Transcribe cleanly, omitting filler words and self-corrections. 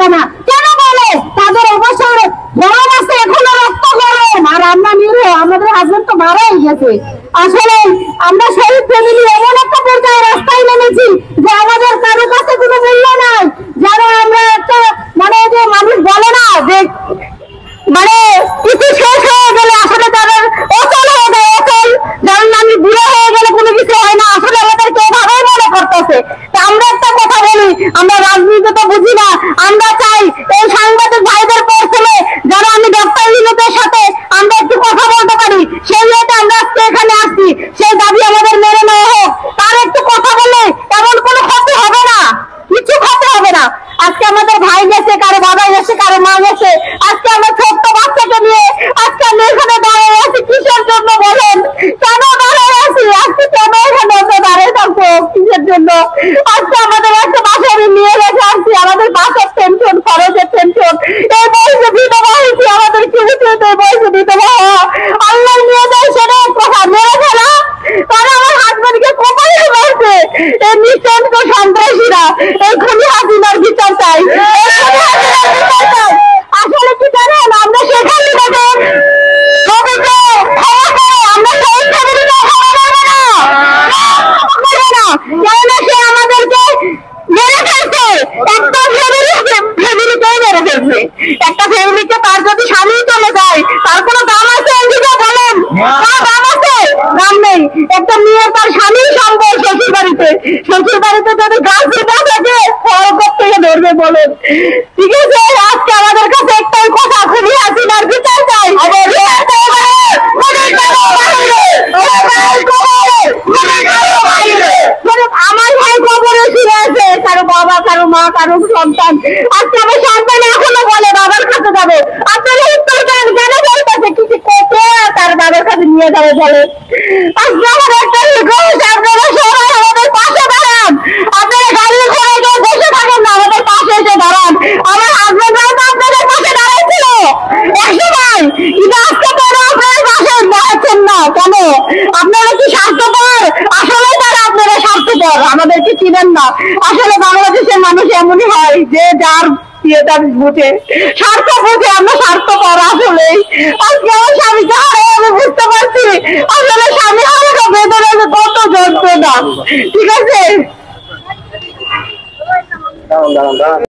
হবে না। কেন বলে? তাদের অবসর গরম আছে, এখনো রক্ত গরম, আর আমরা নিরীহ, আমাদের হাজবেন্ড তো মারাই গেছে। আসলে আমরা শহীদ ফ্যামিলি এমন একটা পর্যায়ে রাস্তায় নেমেছি যে আমাদের কারো কাছে কোনো মূল্য নাই। যারা আমরা একটা মানে যে মানুষ বলে না যে মানে কিছু শেষ হয়ে গেলে আসলে তাদের অচল হয়ে যায়, অচল। যেমন আমি বুড়ো হয়ে গেলে কোনো কিছু হয় না, আসলে আমাদেরকে এভাবেই মনে করতেছে। তা আমরা একটা কথা বলি, আমরা রাজনীতি তো বুঝি না, আমরা চাই এই সাংবাদিক ভাইদের প্রশ্নে যারা আমি ডক্টর ইউনূসের সাথে আমরা একটু কথা বলতে পারি, সেই ইয়েতে আমরা আজকে এখানে আসছি। সেই দাবি আমাদের মেনে নেওয়া হোক। তার একটু কথা বলে এমন কোনো ক্ষতি হবে না, কিছু ক্ষতি হবে না। আজকে আমাদের ভাই গেছে, কারো বাবা গেছে, কারো মা গেছে, আজকে আমরা ছোট্ট বাচ্চাকে নিয়ে আজকে আমি এখানে দাঁড়িয়ে আছি কিসের জন্য বলেন? কেন দাঁড়িয়ে আছি? আজকে কেন এখানে আমরা দাঁড়িয়ে থাকবো কিসের জন্য? আজকে আমাদের একটা বাসায় নিয়ে গেছে, আসছি আমাদের বাসার টেনশন, খরচের টেনশন, এই বয়সে বিধবা হয়েছি, আমাদের কি হচ্ছে এই বয়সে বিধবা হওয়া? আল্লাহ নিয়ে যায় সেটা কথা, মেরে ফেলা। তারা আমার হাজবেন্ডকে কোপাইয়ে মারছে, এই নিঃসন্দ সন্ত্রাসীরা। এই খুনি হাসিনার বিচার চাই, আসলে কি জানেন? আমরা সেখানে আমরা সেই ফ্যামিলিকে ক্ষমা করবো না, কেননা সে আমাদেরকে মেরে ফেলছে। একটা ফ্যামিলিকেই মেরে ফেলছে, একটা ফ্যামিলিকে। তার যদি স্বামী চলে যায় তার কোনো দাম আছে? বলেন, দাম আছে? দাম নেই। একটা মেয়ে তার স্বামী সম্ভব শ্বশুর বাড়িতে, শ্বশুর বাড়িতে যদি গাছ না থাকে ফল থেকে ধরবে বলেন? ঠিক আছে, আজকে আমাদের কাছে একটাই কথা, খুবই হাসিনার বিচার চাই। আমার ভাই কবরে শুয়ে আছে, কারো বাবা, কারো মা, কারো সন্তান। আজকে আমার সন্তান এখনো বলে বাবার কাছে যাবে। আপনারা উত্তর দেন, কেন বলতেছে কিছু করতে তার বাবার কাছে নিয়ে যাবে বলে? আজকে আমার একটা রিকোয়েস্ট, আপনারা সবাই আমাদের পাশে দাঁড়ান। আপনারা গাড়ি ঘোড়া কেউ বসে থাকেন না, আমাদের পাশে এসে দাঁড়ান। আমার হাজবেন্ডরাও তো আপনাদের পাশে দাঁড়াচ্ছিল একসময়, কিন্তু আজকে কেন আপনারা পাশে দাঁড়াচ্ছেন না? কেন? আপনারা কি স্বার্থপর? আসলে তারা আপনারা স্বার্থপর, আমাদেরকে চিনেন না। আসলে বাংলাদেশের মানুষ এমনই হয় যে যার বুঝে স্বার্থ বুঝে, আমরা স্বার্থপর আসলে। আজকে আমার স্বামীকে হারাই আমি বুঝতে পারছি আসলে স্বামী হারানো বেদনা কত যন্ত্রণা। ঠিক আছে।